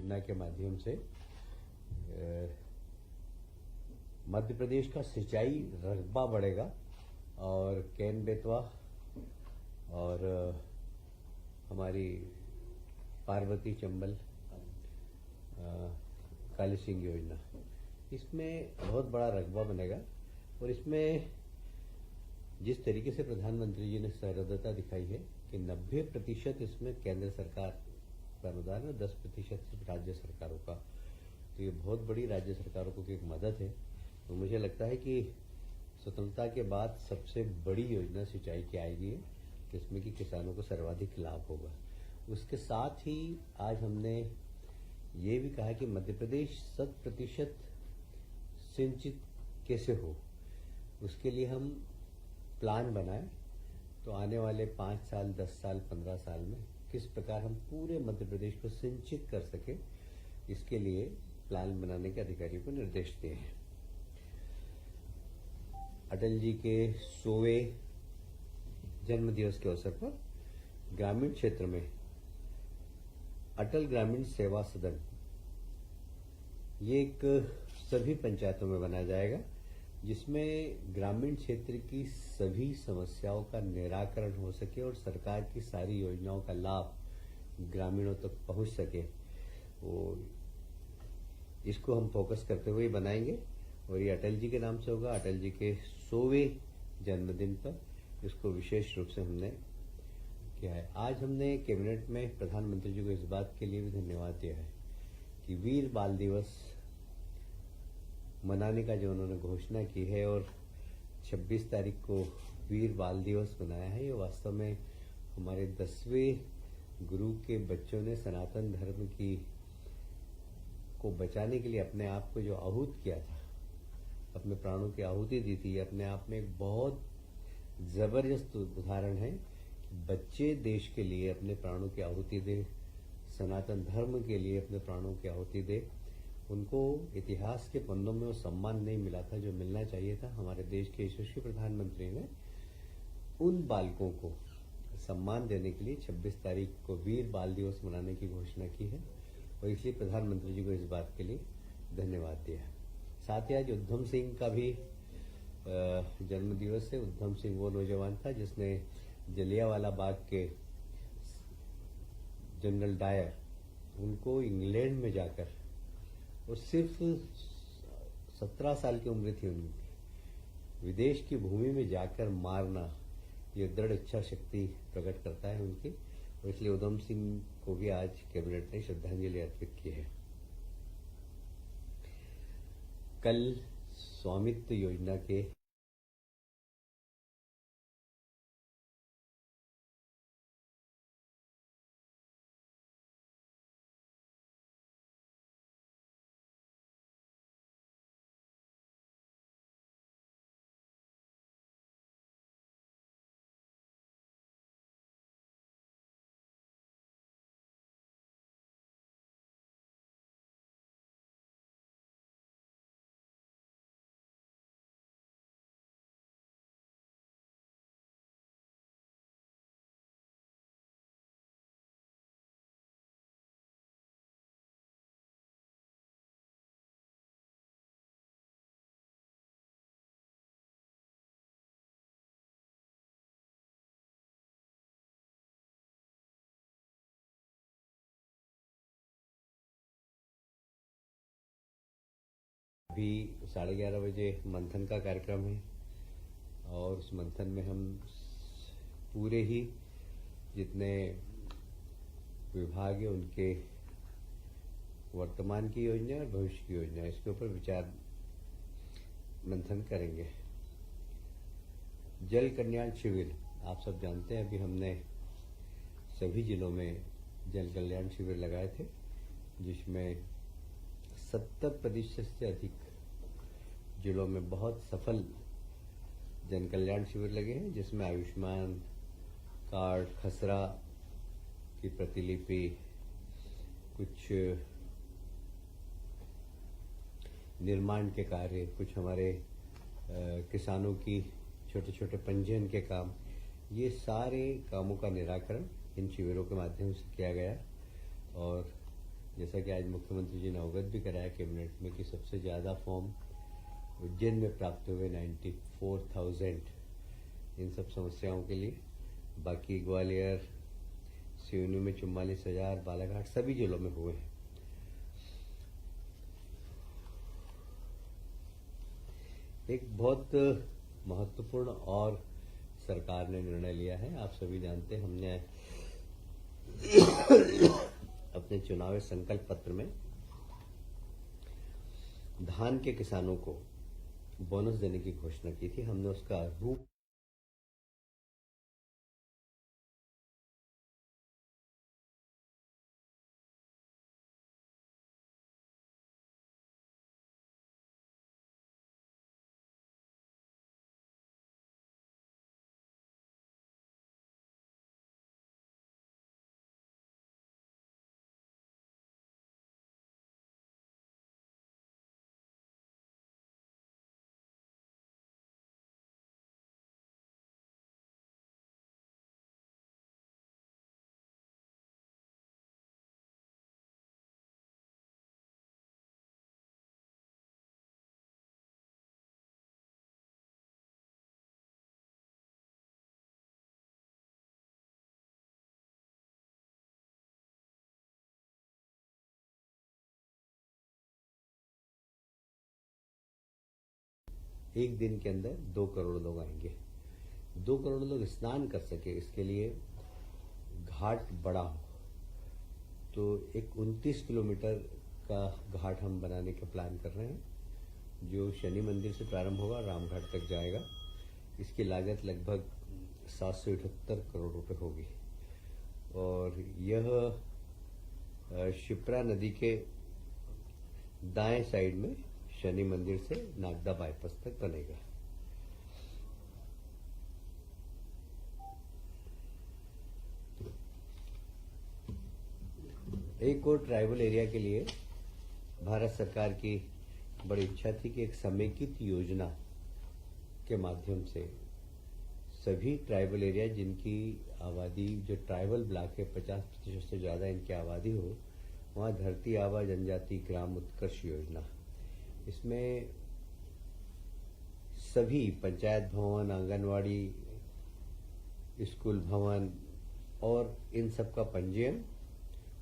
योजना के माध्यम से मध्य प्रदेश का सिंचाई रकबा बढ़ेगा और केन बेतवा और हमारी पार्वती चंबल काली सिंह योजना, इसमें बहुत बड़ा रकबा बनेगा। और इसमें जिस तरीके से प्रधानमंत्री जी ने सहृदयता दिखाई है कि 90% इसमें केंद्र सरकार का अनुदान है, 10% सिर्फ राज्य सरकारों का, तो ये बहुत बड़ी राज्य सरकारों को एक मदद है। तो मुझे लगता है कि स्वतंत्रता के बाद सबसे बड़ी योजना सिंचाई की आएगी, जिसमें कि किसानों को सर्वाधिक लाभ होगा। उसके साथ ही आज हमने ये भी कहा कि मध्य प्रदेश 100% सिंचित कैसे हो, उसके लिए हम प्लान बनाएं। तो आने वाले 5 साल, 10 साल, 15 साल में किस प्रकार हम पूरे मध्य प्रदेश को सिंचित कर सके, इसके लिए प्लान बनाने के अधिकारियों को निर्देश दिए हैं। अटल जी के 100वें जन्म दिवस के अवसर पर ग्रामीण क्षेत्र में अटल ग्रामीण सेवा सदन, ये एक सभी पंचायतों में बनाया जाएगा, जिसमें ग्रामीण क्षेत्र की सभी समस्याओं का निराकरण हो सके और सरकार की सारी योजनाओं का लाभ ग्रामीणों तक पहुंच सके। और इसको हम फोकस करते हुए बनाएंगे और ये अटल जी के नाम से होगा। अटल जी के 100वें जन्मदिन पर इसको विशेष रूप से हमने किया है। आज हमने कैबिनेट में प्रधानमंत्री जी को इस बात के लिए भी धन्यवाद दिया है कि वीर बाल दिवस मनाने का जो उन्होंने घोषणा की है और 26 तारीख को वीर बाल दिवस मनाया है, ये वास्तव में हमारे 10वें गुरु के बच्चों ने सनातन धर्म की को बचाने के लिए अपने आप को जो आहूत किया था, अपने प्राणों की आहुति दी थी, अपने आप में एक बहुत जबरदस्त उदाहरण है कि बच्चे देश के लिए अपने प्राणों की आहुति दे, सनातन धर्म के लिए अपने प्राणों की आहुति दे। उनको इतिहास के पन्नों में वो सम्मान नहीं मिला था जो मिलना चाहिए था। हमारे देश के यशस्वी प्रधानमंत्री ने उन बालकों को सम्मान देने के लिए 26 तारीख को वीर बाल दिवस मनाने की घोषणा की है और इसलिए प्रधानमंत्री जी को इस बात के लिए धन्यवाद दिया है। साथ ही आज उद्धम सिंह का भी जन्म दिवस है। उद्धम सिंह वो नौजवान था जिसने जलियांवाला बाग के जनरल डायर, उनको इंग्लैंड में जाकर, और सिर्फ 17 साल की उम्र थी उनकी, विदेश की भूमि में जाकर मारना, ये दृढ़ इच्छा शक्ति प्रकट करता है उनकी। और इसलिए उद्धम सिंह को भी आज कैबिनेट ने श्रद्धांजलि अर्पित की है। कल स्वामित्व योजना के अभी 11:30 बजे मंथन का कार्यक्रम है और उस मंथन में हम पूरे ही जितने विभाग है उनके वर्तमान की योजना और भविष्य की योजना, इसके ऊपर विचार मंथन करेंगे। जल कल्याण शिविर, आप सब जानते हैं, अभी हमने सभी जिलों में जल कल्याण शिविर लगाए थे, जिसमें 70% से अधिक जिलों में बहुत सफल जन कल्याण शिविर लगे हैं, जिसमें आयुष्मान कार्ड, खसरा की प्रतिलिपि, कुछ निर्माण के कार्य, कुछ हमारे किसानों की छोटे छोटे पंजीयन के काम, ये सारे कामों का निराकरण इन शिविरों के माध्यम से किया गया और जैसा कि आज मुख्यमंत्री जी ने अवगत भी कराया कैबिनेट में कि सबसे ज़्यादा फॉर्म उज्जैन में प्राप्त हुए 94,000 इन सब समस्याओं के लिए। बाकी ग्वालियर, सिवनी में 44,000, बालाघाट सभी जिलों में हुए हैं। एक बहुत महत्वपूर्ण और सरकार ने निर्णय लिया है। आप सभी जानते हैं, हमने अपने चुनावी संकल्प पत्र में धान के किसानों को बोनस देने की घोषणा की थी। हमने उसका रूप एक दिन के अंदर 2 करोड़ लोग आएंगे। 2 करोड़ लोग स्नान कर सके, इसके लिए घाट बड़ा हो। तो एक 29 किलोमीटर का घाट हम बनाने का प्लान कर रहे हैं, जो शनि मंदिर से प्रारंभ होगा, रामघाट तक जाएगा। इसकी लागत लगभग 778 करोड़ रुपए होगी और यह शिप्रा नदी के दाएं साइड में शनि मंदिर से नागदा बाईपास तक बनेगा। एक और ट्राइबल एरिया के लिए भारत सरकार की बड़ी इच्छा थी कि एक समेकित योजना के माध्यम से सभी ट्राइबल एरिया जिनकी आबादी, जो ट्राइबल ब्लॉक है, 50% से ज़्यादा इनकी आबादी हो, वहाँ धरती आबा जनजाति ग्राम उत्कर्ष योजना। इसमें सभी पंचायत भवन, आंगनवाड़ी, स्कूल भवन और इन सब का पंजीयन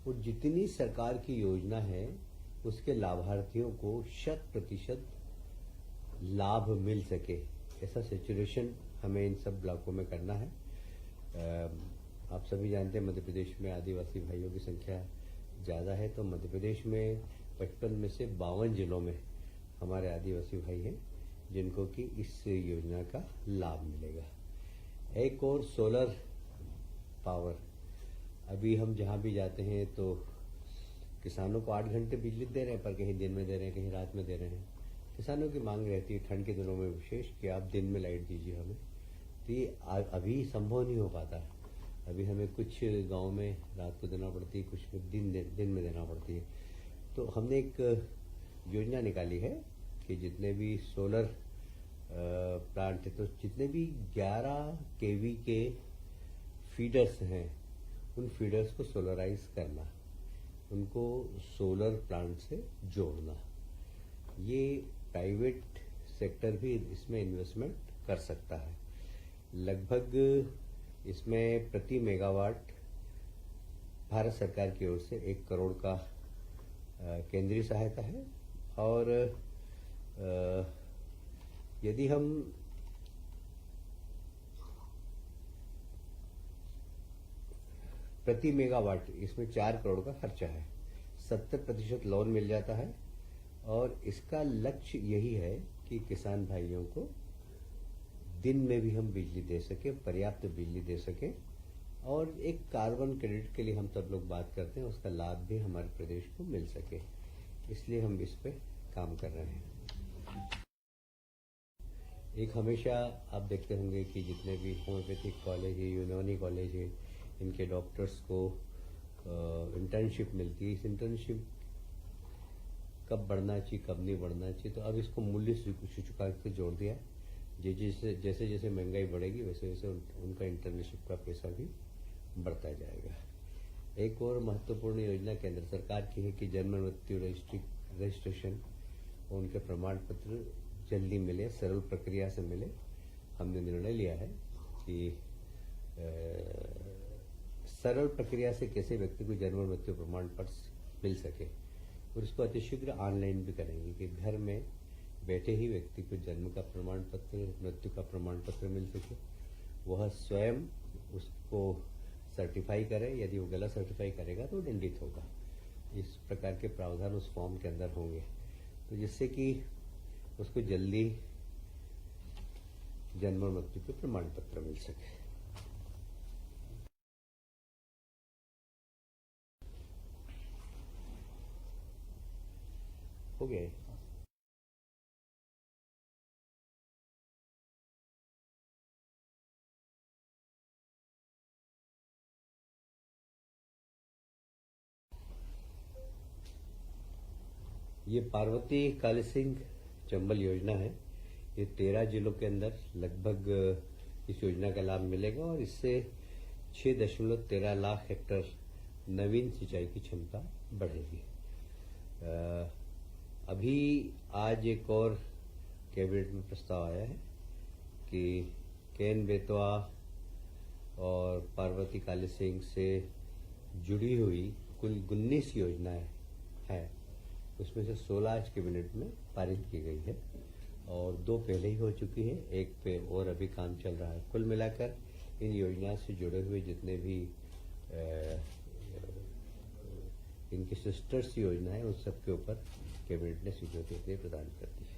और जितनी सरकार की योजना है उसके लाभार्थियों को 100% लाभ मिल सके, ऐसा सिचुएशन हमें इन सब ब्लॉकों में करना है। आप सभी जानते हैं मध्य प्रदेश में आदिवासी भाइयों की संख्या ज़्यादा है, तो मध्य प्रदेश में 55 में से 52 जिलों में हमारे आदिवासी भाई हैं जिनको कि इस योजना का लाभ मिलेगा। एक और सोलर पावर, अभी हम जहाँ भी जाते हैं तो किसानों को 8 घंटे बिजली दे रहे हैं, पर कहीं दिन में दे रहे हैं, कहीं रात में दे रहे हैं। किसानों की मांग रहती है ठंड के दिनों में विशेष कि आप दिन में लाइट दीजिए हमें, तो ये अभी संभव नहीं हो पाता। अभी हमें कुछ गांव में रात को देना पड़ती है, कुछ दिन में देना पड़ती है। तो हमने एक योजना निकाली है कि जितने भी सोलर प्लांट है, तो जितने भी 11 केवी के फीडर्स हैं, उन फीडर्स को सोलराइज करना, उनको सोलर प्लांट से जोड़ना। ये प्राइवेट सेक्टर भी इसमें इन्वेस्टमेंट कर सकता है। लगभग इसमें प्रति मेगावाट भारत सरकार की ओर से 1 करोड़ का केंद्रीय सहायता है और यदि हम प्रति मेगावाट, इसमें 4 करोड़ का खर्चा है, 70% लोन मिल जाता है और इसका लक्ष्य यही है कि किसान भाइयों को दिन में भी हम बिजली दे सके, पर्याप्त बिजली दे सके। और एक कार्बन क्रेडिट के लिए हम सब लोग बात करते हैं, उसका लाभ भी हमारे प्रदेश को मिल सके, इसलिए हम इस पे काम कर रहे हैं। एक हमेशा आप देखते होंगे कि जितने भी होम्योपैथिक कॉलेज है, यूनानी कॉलेज है, इनके डॉक्टर्स को इंटर्नशिप मिलती है। इस इंटर्नशिप कब बढ़ना चाहिए, कब नहीं बढ़ना चाहिए, तो अब इसको मूल्य सूचकांक से जोड़ दिया। जैसे जैसे महंगाई बढ़ेगी वैसे वैसे उनका इंटर्नशिप का पैसा भी बढ़ता जाएगा। एक और महत्वपूर्ण योजना केंद्र सरकार की है कि जन्म मृत्यु रजिस्ट्रेशन और उनके प्रमाण पत्र जल्दी मिले, सरल प्रक्रिया से मिले। हमने निर्णय लिया है कि सरल प्रक्रिया से कैसे व्यक्ति को जन्म मृत्यु प्रमाण पत्र मिल सके और इसको अतिशीघ्र ऑनलाइन भी करेंगे कि घर में बैठे ही व्यक्ति को जन्म का प्रमाण पत्र, मृत्यु का प्रमाण पत्र मिल सके। वह स्वयं उसको सर्टिफाई करे, यदि वो गलत सर्टिफाई करेगा तो दंडित होगा। इस प्रकार के प्रावधान उस फॉर्म के अंदर होंगे, तो जिससे कि उसको जल्दी जन्म और मृत्यु के प्रमाण पत्र मिल सके। हो गया। ये पार्वती काली सिंह चंबल योजना है। ये 13 जिलों के अंदर लगभग इस योजना का लाभ मिलेगा और इससे 6.13 लाख हेक्टेयर नवीन सिंचाई की क्षमता बढ़ेगी। अभी आज एक और कैबिनेट में प्रस्ताव आया है कि केन बेतवा और पार्वती काली सिंह से जुड़ी हुई कुल 19 योजनाएं हैं, उसमें से 16 आज कैबिनेट में पारित की गई है और 2 पहले ही हो चुकी है, एक पे और अभी काम चल रहा है। कुल मिलाकर इन योजना से जुड़े हुए जितने भी इनकी सिस्टर्स योजना है उन सबके ऊपर कैबिनेट ने स्वीकृति प्रदान कर दी है।